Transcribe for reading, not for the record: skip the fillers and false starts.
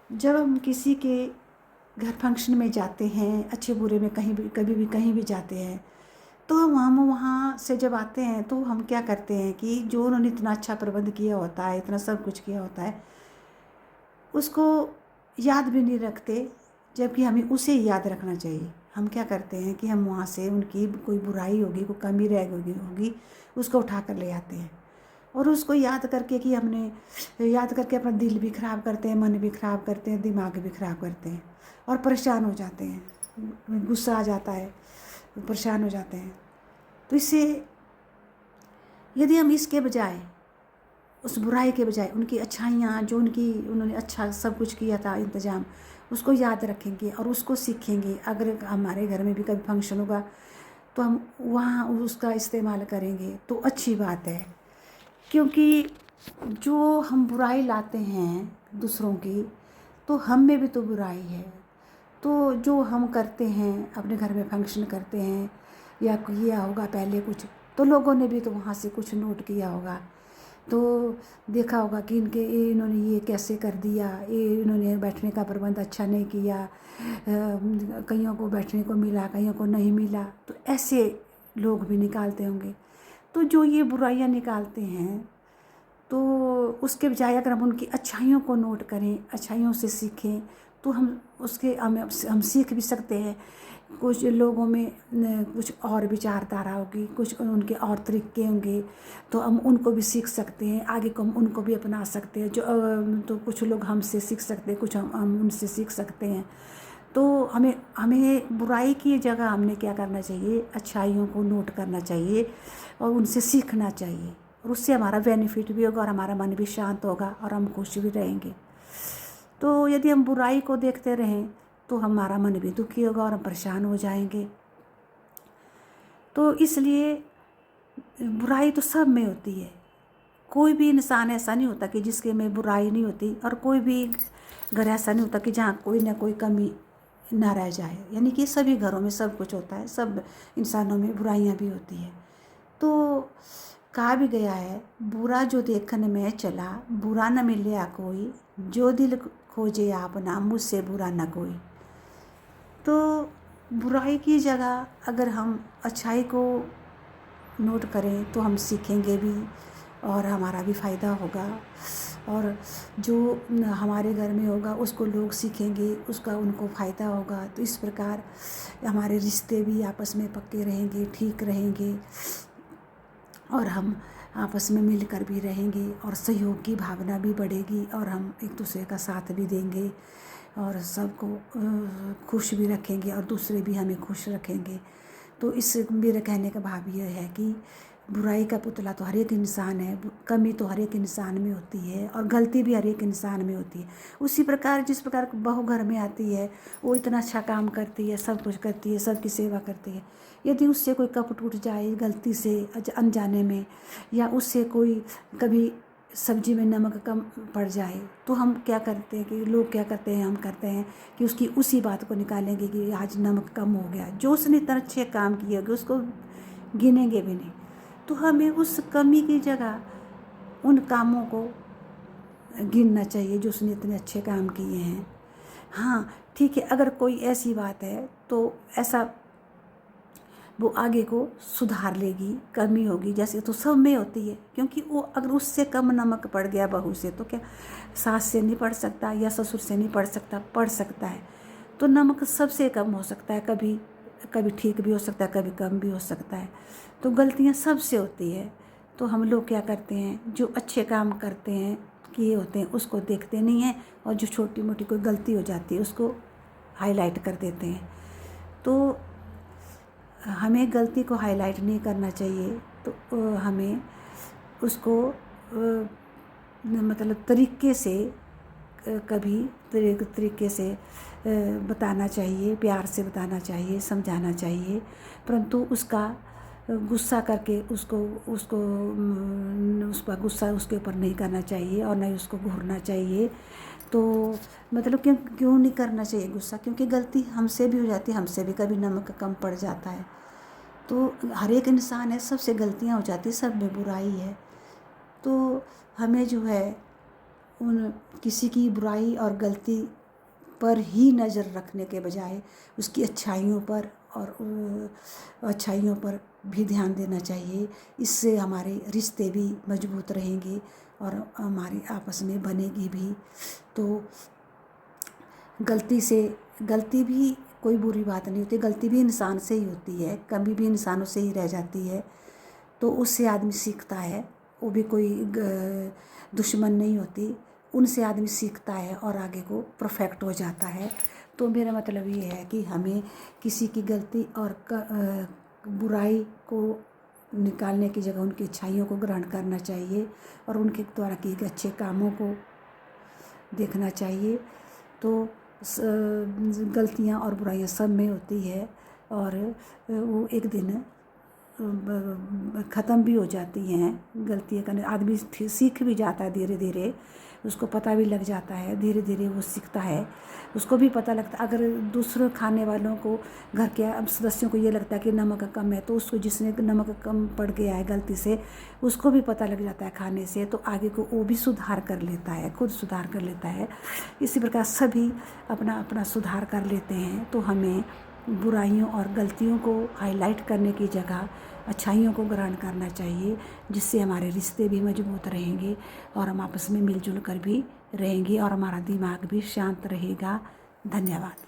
जब हम किसी के घर फंक्शन में जाते हैं, अच्छे बुरे में कहीं भी कभी भी कहीं भी जाते हैं, तो हम वहाँ से जब आते हैं तो हम क्या करते हैं कि जो उन्होंने इतना अच्छा प्रबंध किया होता है, इतना सब कुछ किया होता है, उसको याद भी नहीं रखते, जबकि हमें उसे याद रखना चाहिए। हम क्या करते हैं कि हम वहाँ से उनकी कोई बुराई होगी, कोई कमी रह होगी, उसको उठा कर ले आते हैं और उसको याद करके कि हमने याद करके अपना दिल भी ख़राब करते हैं, मन भी ख़राब करते हैं, दिमाग भी ख़राब करते हैं और परेशान हो जाते हैं, गुस्सा आ जाता है, परेशान हो जाते हैं। तो इससे यदि हम इसके बजाय, उस बुराई के बजाय उनकी अच्छाइयाँ जो उन्होंने अच्छा सब कुछ किया था इंतज़ाम, उसको याद रखेंगे और उसको सीखेंगे। अगर हमारे घर में भी कभी फंक्शन होगा तो हम वहाँ उसका इस्तेमाल करेंगे तो अच्छी बात है। क्योंकि जो हम बुराई लाते हैं दूसरों की, तो हम में भी तो बुराई है। तो जो हम करते हैं, अपने घर में फंक्शन करते हैं या किया होगा पहले कुछ, तो लोगों ने भी तो वहाँ से कुछ नोट किया होगा, तो देखा होगा कि इन्होंने ये कैसे कर दिया, इन्होंने बैठने का प्रबंध अच्छा नहीं किया, कईयों को बैठने को मिला, कईयों को नहीं मिला, तो ऐसे लोग भी निकालते होंगे। तो जो ये बुराइयां निकालते हैं, तो उसके बजाय अगर हम उनकी अच्छाइयों को नोट करें, अच्छाइयों से सीखें, तो हम सीख भी सकते हैं। कुछ लोगों में कुछ और विचारधारा होगी, कुछ उनके और तरीके होंगे, तो हम उनको भी सीख सकते हैं, आगे को हम उनको भी अपना सकते हैं। तो कुछ लोग हमसे सीख सकते हैं, कुछ हम उनसे सीख सकते हैं। तो हमें हमें बुराई की जगह हमने क्या करना चाहिए, अच्छाइयों को नोट करना चाहिए और उनसे सीखना चाहिए, और उससे हमारा बेनिफिट भी होगा और हमारा मन भी शांत होगा और हम खुश भी रहेंगे। तो यदि हम बुराई को देखते रहें तो हमारा मन भी दुखी होगा और हम परेशान हो जाएंगे। तो इसलिए बुराई तो सब में होती है, कोई भी इंसान ऐसा नहीं होता कि जिसके में बुराई नहीं होती, और कोई भी घर ऐसा नहीं होता कि जहाँ कोई ना कोई कमी ना रह जाए। यानी कि सभी घरों में सब कुछ होता है, सब इंसानों में बुराइयाँ भी होती हैं। तो कहा भी गया है, बुरा जो देखने में चला, बुरा न मिले कोई, जो दिल खोजे आपना, मुझसे बुरा न कोई। तो बुराई की जगह अगर हम अच्छाई को नोट करें तो हम सीखेंगे भी और हमारा भी फ़ायदा होगा, और जो हमारे घर में होगा उसको लोग सीखेंगे, उसका उनको फ़ायदा होगा। तो इस प्रकार हमारे रिश्ते भी आपस में पक्के रहेंगे, ठीक रहेंगे, और हम आपस में मिलकर भी रहेंगे और सहयोग की भावना भी बढ़ेगी, और हम एक दूसरे का साथ भी देंगे और सबको खुश भी रखेंगे और दूसरे भी हमें खुश रखेंगे। तो इस मेरे कहने का भाव यह है कि बुराई का पुतला तो हर एक इंसान है, कमी तो हर एक इंसान में होती है और गलती भी हर एक इंसान में होती है। उसी प्रकार जिस प्रकार बहू घर में आती है, वो इतना अच्छा काम करती है, सब कुछ करती है, सबकी सेवा करती है, यदि उससे कोई कप टूट जाए गलती से अनजाने में, या उससे कोई कभी सब्जी में नमक कम पड़ जाए, तो हम क्या करते हैं कि लोग क्या करते हैं, हम करते हैं कि उसकी उसी बात को निकालेंगे कि आज नमक कम हो गया। जो उसने इतना अच्छे काम किए होंगे उसको गिनेंगे भी नहीं। तो हमें उस कमी की जगह उन कामों को गिनना चाहिए जो उसने इतने अच्छे काम किए हैं। हाँ ठीक है, अगर कोई ऐसी बात है तो ऐसा वो आगे को सुधार लेगी, कमी होगी जैसे तो सब में होती है, क्योंकि वो अगर उससे कम नमक पड़ गया बहू से, तो क्या सास से नहीं पड़ सकता या ससुर से नहीं पड़ सकता, पड़ सकता है। तो नमक सबसे कम हो सकता है, कभी कभी ठीक भी हो सकता है, कभी कम भी हो सकता है। तो गलतियाँ सबसे होती है। तो हम लोग क्या करते हैं, जो अच्छे काम करते हैं किए होते हैं उसको देखते नहीं हैं, और जो छोटी मोटी कोई गलती हो जाती है उसको हाईलाइट कर देते हैं। तो हमें गलती को हाईलाइट नहीं करना चाहिए, तो हमें उसको मतलब तरीके से कभी तरीके से बताना चाहिए, प्यार से बताना चाहिए, समझाना चाहिए, परंतु उसका गुस्सा करके उसको उसको उसका गुस्सा उसके ऊपर नहीं करना चाहिए और नहीं उसको घूरना चाहिए। तो मतलब क्यों नहीं करना चाहिए गुस्सा, क्योंकि गलती हमसे भी हो जाती है, हमसे भी कभी नमक कम पड़ जाता है। तो हर एक इंसान है, सबसे गलतियां हो जाती, सब में बुराई है। तो हमें जो है उन किसी की बुराई और गलती पर ही नज़र रखने के बजाय उसकी अच्छाइयों पर और अच्छाइयों पर भी ध्यान देना चाहिए। इससे हमारे रिश्ते भी मजबूत रहेंगे और हमारी आपस में बनेगी भी। तो गलती भी कोई बुरी बात नहीं होती, गलती भी इंसान से ही होती है, कमी भी इंसानों से ही रह जाती है। तो उससे आदमी सीखता है, वो भी कोई दुश्मन नहीं होती, उनसे आदमी सीखता है और आगे को परफेक्ट हो जाता है। तो मेरा मतलब ये है कि हमें किसी की गलती और बुराई को निकालने की जगह उनकी अच्छाइयों को ग्रहण करना चाहिए और उनके द्वारा किए गए अच्छे कामों को देखना चाहिए। तो गलतियाँ और बुराइयाँ सब में होती है और वो एक दिन ख़त्म भी हो जाती हैं। गलतियाँ करने आदमी सीख भी जाता है, धीरे धीरे उसको पता भी लग जाता है, धीरे धीरे वो सीखता है, उसको भी पता लगता है। अगर दूसरों खाने वालों को, घर के सदस्यों को ये लगता है कि नमक कम है, तो उसको जिसने नमक कम पड़ गया है गलती से, उसको भी पता लग जाता है खाने से, तो आगे को वो भी सुधार कर लेता है, खुद सुधार कर लेता है। इसी प्रकार सभी अपना अपना सुधार कर लेते हैं। तो हमें बुराइयों और गलतियों को हाईलाइट करने की जगह अच्छाइयों को ग्रहण करना चाहिए, जिससे हमारे रिश्ते भी मजबूत रहेंगे और हम आपस में मिलजुल कर भी रहेंगे और हमारा दिमाग भी शांत रहेगा। धन्यवाद।